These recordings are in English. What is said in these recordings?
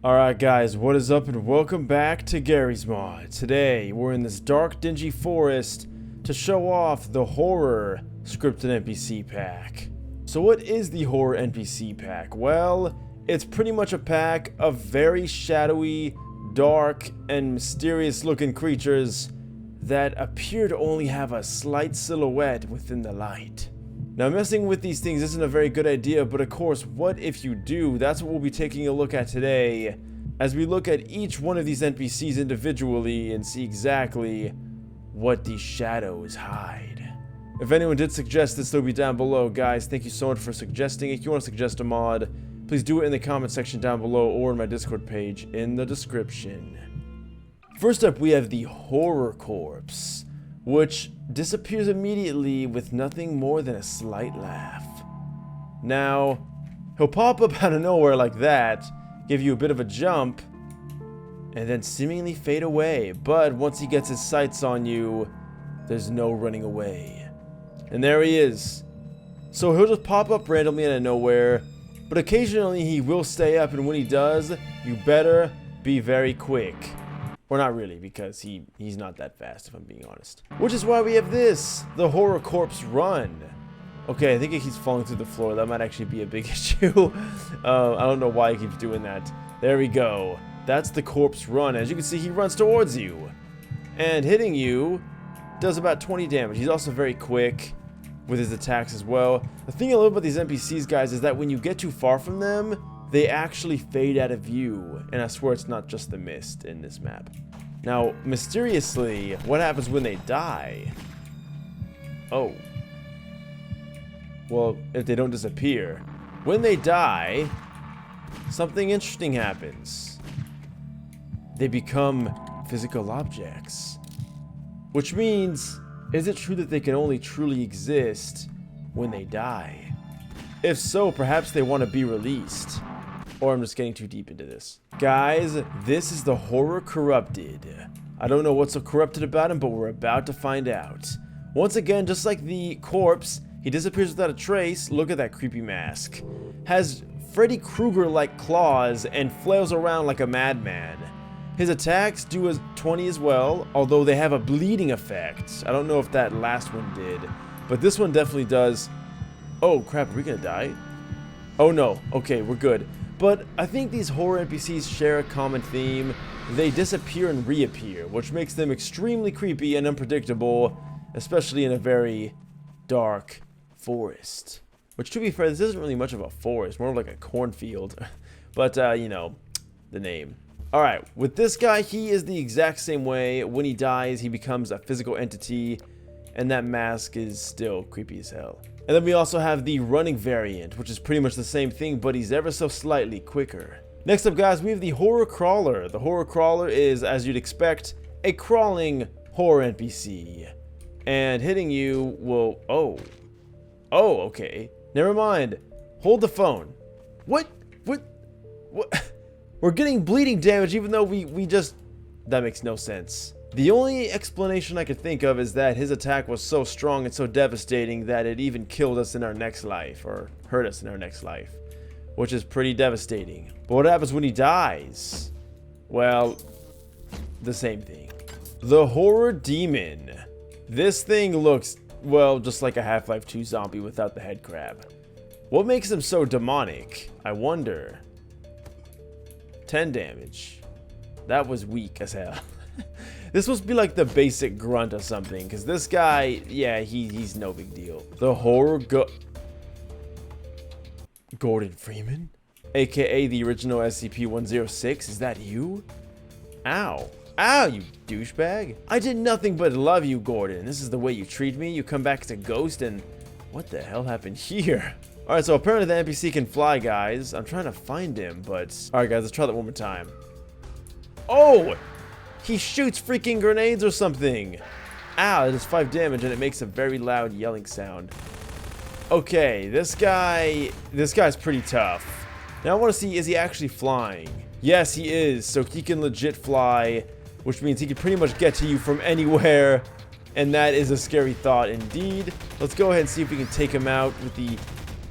Alright guys, what is up and welcome back to Garry's Mod. Today, we're in this dark, dingy forest to show off the Horror scripted NPC pack. So what is the Horror NPC pack? Well, it's pretty much a pack of very shadowy, dark, and mysterious looking creatures that appear to only have a slight silhouette within the light. Now, messing with these things isn't a very good idea, but of course, what if you do? That's what we'll be taking a look at today, as we look at each one of these NPCs individually and see exactly what these shadows hide. If anyone did suggest this, they'll be down below. Guys, thank you so much for suggesting it. If you want to suggest a mod, please do it in the comment section down below or in my Discord page in the description. First up, we have the Horror Corpse, which disappears immediately with nothing more than a slight laugh. Now, he'll pop up out of nowhere like that, give you a bit of a jump, and then seemingly fade away. But once he gets his sights on you, there's no running away. And there he is. So he'll just pop up randomly out of nowhere, but occasionally he will stay up, and when he does, you better be very quick. Or not really, because he's not that fast, if I'm being honest. Which is why we have this, the Horror Corpse Run. Okay, I think it keeps falling through the floor. That might actually be a big issue. I don't know why he keeps doing that. There we go. That's the Corpse Run. As you can see, he runs towards you. And hitting you does about 20 damage. He's also very quick with his attacks as well. The thing I love about these NPCs, guys, is that when you get too far from them, they actually fade out of view, and I swear it's not just the mist in this map. Now, mysteriously, what happens when they die? Oh. Well, if they don't disappear. When they die, something interesting happens. They become physical objects. Which means, is it true that they can only truly exist when they die? If so, perhaps they want to be released. Or I'm just getting too deep into this. Guys, this is the Horror Corrupted. I don't know what's so corrupted about him, but we're about to find out. Once again, just like the corpse, he disappears without a trace. Look at that creepy mask. Has Freddy Krueger-like claws and flails around like a madman. His attacks do as 20 as well, although they have a bleeding effect. I don't know if that last one did, but this one definitely does. Oh crap, are we gonna die? Oh no, okay, we're good. But I think these horror NPCs share a common theme. They disappear and reappear, which makes them extremely creepy and unpredictable, especially in a very dark forest. Which, to be fair, this isn't really much of a forest, more like a cornfield. But, you know, the name. Alright, with this guy, he is the exact same way. When he dies, he becomes a physical entity, and that mask is still creepy as hell. And then we also have the running variant, which is pretty much the same thing, but he's ever so slightly quicker. Next up, guys, we have the Horror Crawler. The Horror Crawler is, as you'd expect, a crawling horror NPC. And hitting you will... Oh, okay. Never mind. Hold the phone. What? We're getting bleeding damage even though we just... That makes no sense. The only explanation I could think of is that his attack was so strong and so devastating that it even killed us in our next life, or hurt us in our next life, which is pretty devastating. But what happens when he dies? Well, the same thing. The Horror Demon. This thing looks, well, just like a Half-Life 2 zombie without the head crab. What makes him so demonic? I wonder. 10 damage. That was weak as hell. This must be like the basic grunt or something, because this guy, yeah, he's no big deal. The Horror Gordon Freeman? AKA the original SCP-106, is that you? Ow. Ow, you douchebag. I did nothing but love you, Gordon. This is the way you treat me? You come back as a ghost and... What the hell happened here? Alright, so apparently the NPC can fly, guys. I'm trying to find him, but... Alright, guys, let's try that one more time. Oh! He shoots freaking grenades or something. Ow, it does 5 damage and it makes a very loud yelling sound. Okay, this guy's pretty tough. Now I want to see, is he actually flying? Yes, he is. So he can legit fly, which means he can pretty much get to you from anywhere. And that is a scary thought indeed. Let's go ahead and see if we can take him out with the...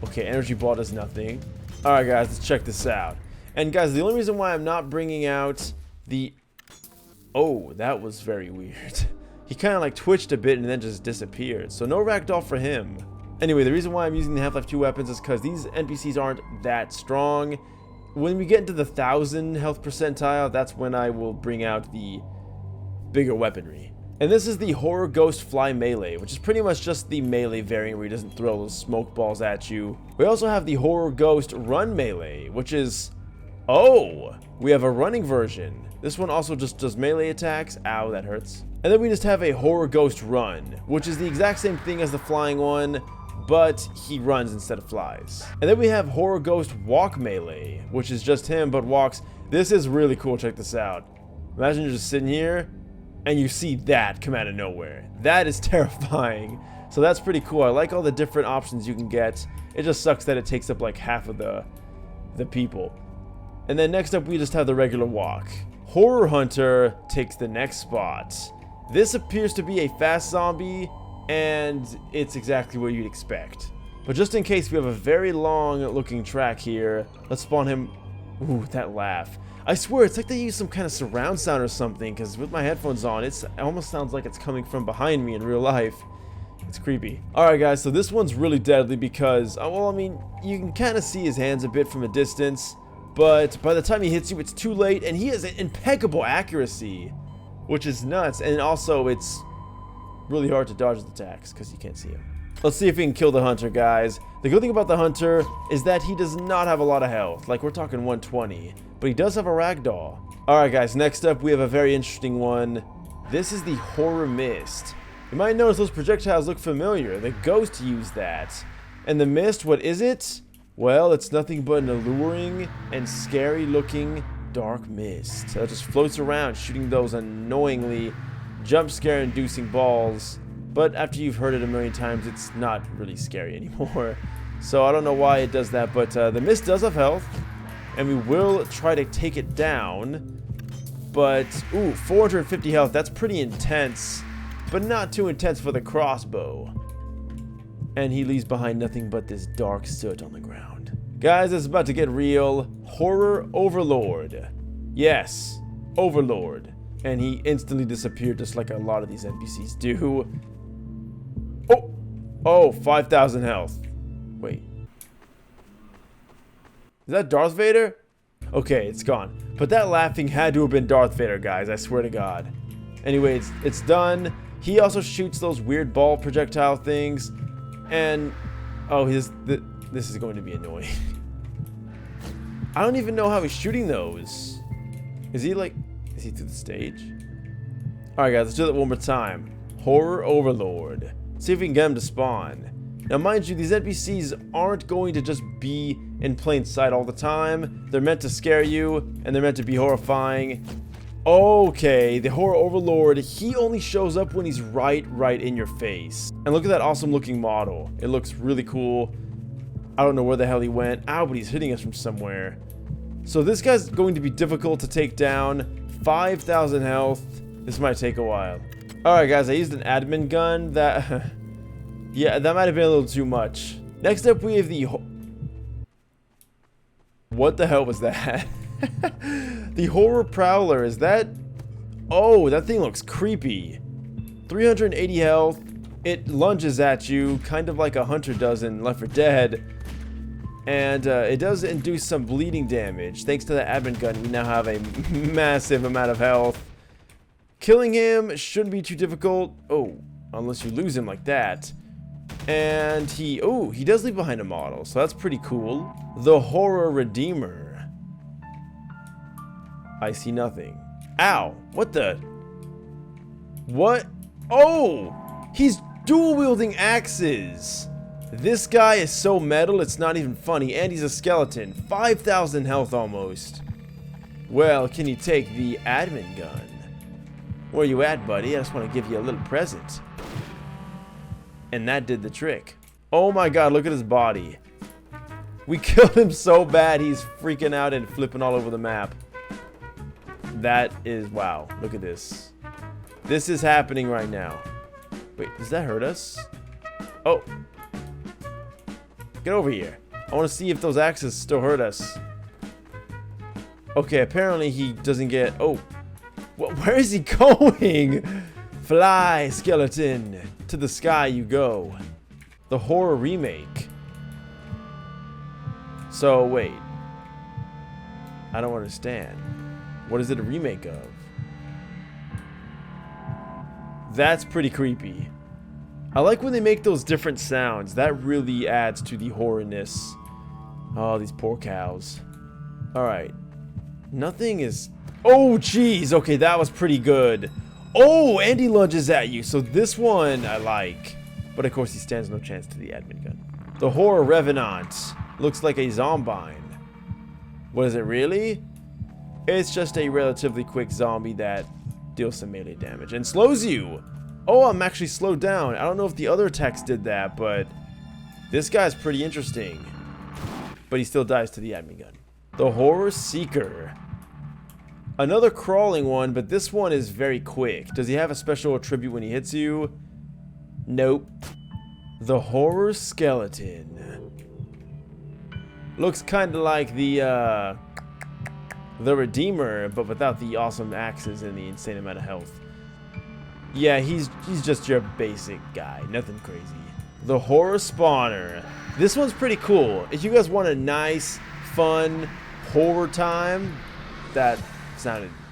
Okay, energy ball does nothing. Alright guys, let's check this out. And guys, the only reason why I'm not bringing out the... Oh, that was very weird. He kind of like twitched a bit and then just disappeared. So no ragdoll for him. Anyway, the reason why I'm using the Half-Life 2 weapons is because these NPCs aren't that strong. When we get into the 1000 health percentile, that's when I will bring out the bigger weaponry. And this is the Horror Ghost Fly Melee, which is pretty much just the melee variant where he doesn't throw those smoke balls at you. We also have the Horror Ghost Run Melee, which is... Oh! We have a running version. This one also just does melee attacks. Ow, that hurts. And then we just have a Horror Ghost Run, which is the exact same thing as the flying one, but he runs instead of flies. And then we have Horror Ghost Walk Melee, which is just him, but walks. This is really cool. Check this out. Imagine you're just sitting here, and you see that come out of nowhere. That is terrifying. So that's pretty cool. I like all the different options you can get. It just sucks that it takes up like half of the people. And then next up, we just have the regular walk. Horror Hunter takes the next spot. This appears to be a fast zombie, and it's exactly what you'd expect. But just in case, we have a very long looking track here. Let's spawn him. Ooh, that laugh. I swear, it's like they use some kind of surround sound or something, because with my headphones on, it almost sounds like it's coming from behind me in real life. It's creepy. Alright guys, so this one's really deadly because, well, I mean, you can kind of see his hands a bit from a distance, but by the time he hits you, it's too late, and he has an impeccable accuracy, which is nuts, and also it's really hard to dodge his attacks because you can't see him. Let's see if we can kill the hunter, guys. The good thing about the hunter is that he does not have a lot of health. Like, we're talking 120. But he does have a ragdoll. Alright, guys. Next up, we have a very interesting one. This is the Horror Mist. You might notice those projectiles look familiar. The ghost used that. And the mist, what is it? Well, it's nothing but an alluring and scary-looking dark mist that just floats around, shooting those annoyingly jump scare-inducing balls. But after you've heard it a million times, it's not really scary anymore. So I don't know why it does that, but the mist does have health, and we will try to take it down. But, ooh, 450 health, that's pretty intense, but not too intense for the crossbow. And he leaves behind nothing but this dark soot on the ground. Guys, it's about to get real. Horror Overlord. Yes, Overlord. And he instantly disappeared just like a lot of these NPCs do. Oh, 5,000 health. Wait. Is that Darth Vader? Okay, it's gone. But that laughing had to have been Darth Vader, guys. I swear to God. Anyway, it's done. He also shoots those weird ball projectile things. And, oh, this is going to be annoying. I don't even know how he's shooting those. Is he through the stage? Alright, guys, let's do that one more time. Horror Overlord. See if we can get him to spawn. Now, mind you, these NPCs aren't going to just be in plain sight all the time. They're meant to scare you, and they're meant to be horrifying. Okay, the Horror Overlord, he only shows up when he's right in your face. And look at that awesome looking model. It looks really cool. I don't know where the hell he went. Ow, but he's hitting us from somewhere. So this guy's going to be difficult to take down. 5,000 health. This might take a while. Alright guys, I used an admin gun. That yeah, that might have been a little too much. Next up we have the what the hell was that? The Horror Prowler. Is that... Oh, that thing looks creepy. 380 health. It lunges at you, kind of like a hunter does in Left 4 Dead. And it does induce some bleeding damage. Thanks to the admin gun, we now have a massive amount of health. Killing him shouldn't be too difficult. Oh, unless you lose him like that. And he does leave behind a model, so that's pretty cool. The Horror Redeemer. I see nothing. Ow, what the? What? Oh, he's dual wielding axes. This guy is so metal, it's not even funny, and he's a skeleton. 5,000 health almost. Well, can you take the admin gun? Where you at, buddy? I just want to give you a little present. And that did the trick. Oh my god, look at his body. We killed him so bad, he's freaking out and flipping all over the map. That is, wow, look at this. This is happening right now. Wait, does that hurt us? Oh. Get over here. I want to see if those axes still hurt us. Okay, apparently he doesn't get... Oh, where is he going? Fly, skeleton. To the sky you go. The horror remake. So, wait. I don't understand. What is it a remake of? That's pretty creepy. I like when they make those different sounds. That really adds to the horrorness. Oh, these poor cows. Alright. Nothing is... Oh, jeez. Okay, that was pretty good. Oh, and he lunges at you. So this one I like. But of course he stands no chance to the admin gun. The horror revenant. Looks like a zombine. What is it really? It's just a relatively quick zombie that deals some melee damage and slows you. Oh, I'm actually slowed down. I don't know if the other attacks did that, but this guy's pretty interesting. But he still dies to the admin gun. The horror seeker. Another crawling one, but this one is very quick. Does he have a special attribute when he hits you? Nope. The horror skeleton. Looks kind of like the Redeemer, but without the awesome axes and the insane amount of health. Yeah, he's just your basic guy. Nothing crazy. The horror spawner. This one's pretty cool. If you guys want a nice, fun horror time, that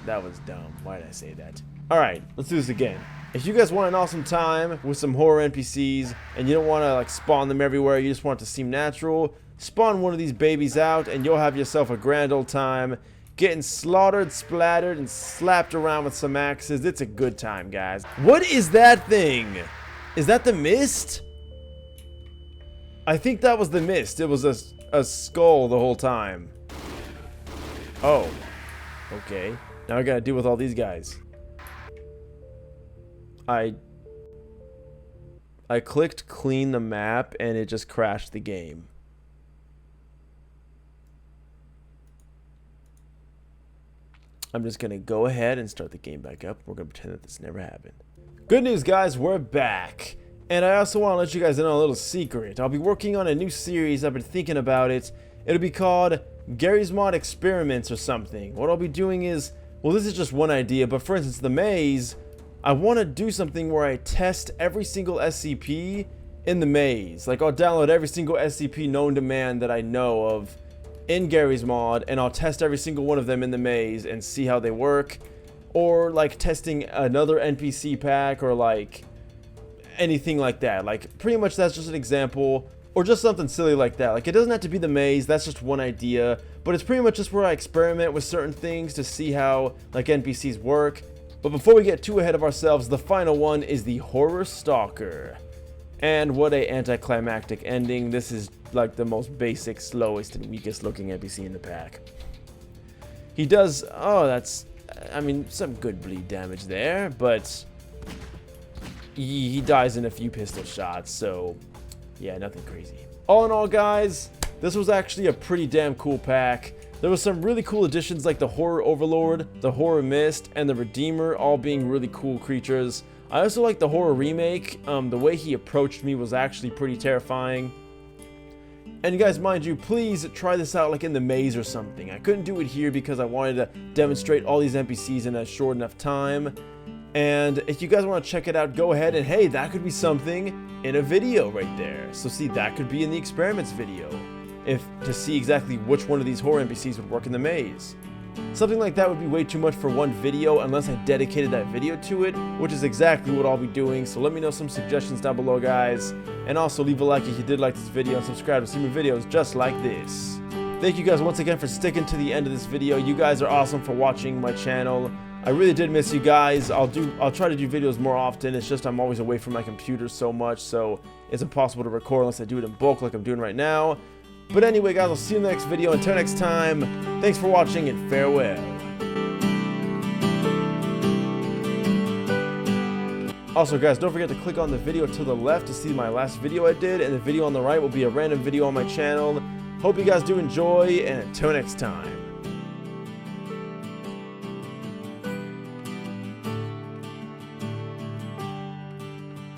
was dumb. Why did I say that? Alright, let's do this again. If you guys want an awesome time with some horror NPCs and you don't want to like spawn them everywhere, you just want it to seem natural, spawn one of these babies out and you'll have yourself a grand old time getting slaughtered, splattered, and slapped around with some axes. It's a good time, guys. What is that thing? Is that the mist? I think that was the mist. It was a skull the whole time. Oh. Okay. Now I gotta deal with all these guys. I clicked clean the map and it just crashed the game. I'm just gonna go ahead and start the game back up. We're gonna pretend that this never happened. Good news, guys, we're back. And I also want to let you guys know a little secret. I'll be working on a new series. I've been thinking about it. It'll be called Garry's Mod Experiments or something. What I'll be doing is, well, this is just one idea, but for instance, the maze, I want to do something where I test every single SCP in the maze. Like, I'll download every single SCP known to man that I know of in Garry's Mod, and I'll test every single one of them in the maze and see how they work. Or, like, testing another NPC pack, or, like, anything like that. Like, pretty much that's just an example, or just something silly like that. Like, it doesn't have to be the maze, that's just one idea, but it's pretty much just where I experiment with certain things to see how, like, NPCs work. But before we get too ahead of ourselves, the final one is the Horror Stalker. And what a anticlimactic ending. This is like the most basic, slowest, and weakest looking NPC in the pack. He does, oh, that's, I mean, some good bleed damage there, but he dies in a few pistol shots, so yeah, nothing crazy. All in all, guys, this was actually a pretty damn cool pack. There was some really cool additions like the Horror Overlord, the Horror Mist, and the Redeemer, all being really cool creatures. I also like the Horror Remake. The way he approached me was actually pretty terrifying. And you guys, mind you, please try this out like in the maze or something. I couldn't do it here because I wanted to demonstrate all these NPCs in a short enough time. And if you guys want to check it out, go ahead, and hey, that could be something in a video right there. So see, that could be in the experiments video, to see exactly which one of these horror NPCs would work in the maze. Something like that would be way too much for one video unless I dedicated that video to it, which is exactly what I'll be doing. So let me know some suggestions down below, guys. And also leave a like if you did like this video and subscribe to see more videos just like this. Thank you guys once again for sticking to the end of this video. You guys are awesome for watching my channel. I really did miss you guys. I'll try to do videos more often. It's just I'm always away from my computer so much, so it's impossible to record unless I do it in bulk like I'm doing right now. But anyway, guys, I'll see you in the next video. Until next time, thanks for watching and farewell. Also, guys, don't forget to click on the video to the left to see my last video I did, and the video on the right will be a random video on my channel. Hope you guys do enjoy, and until next time.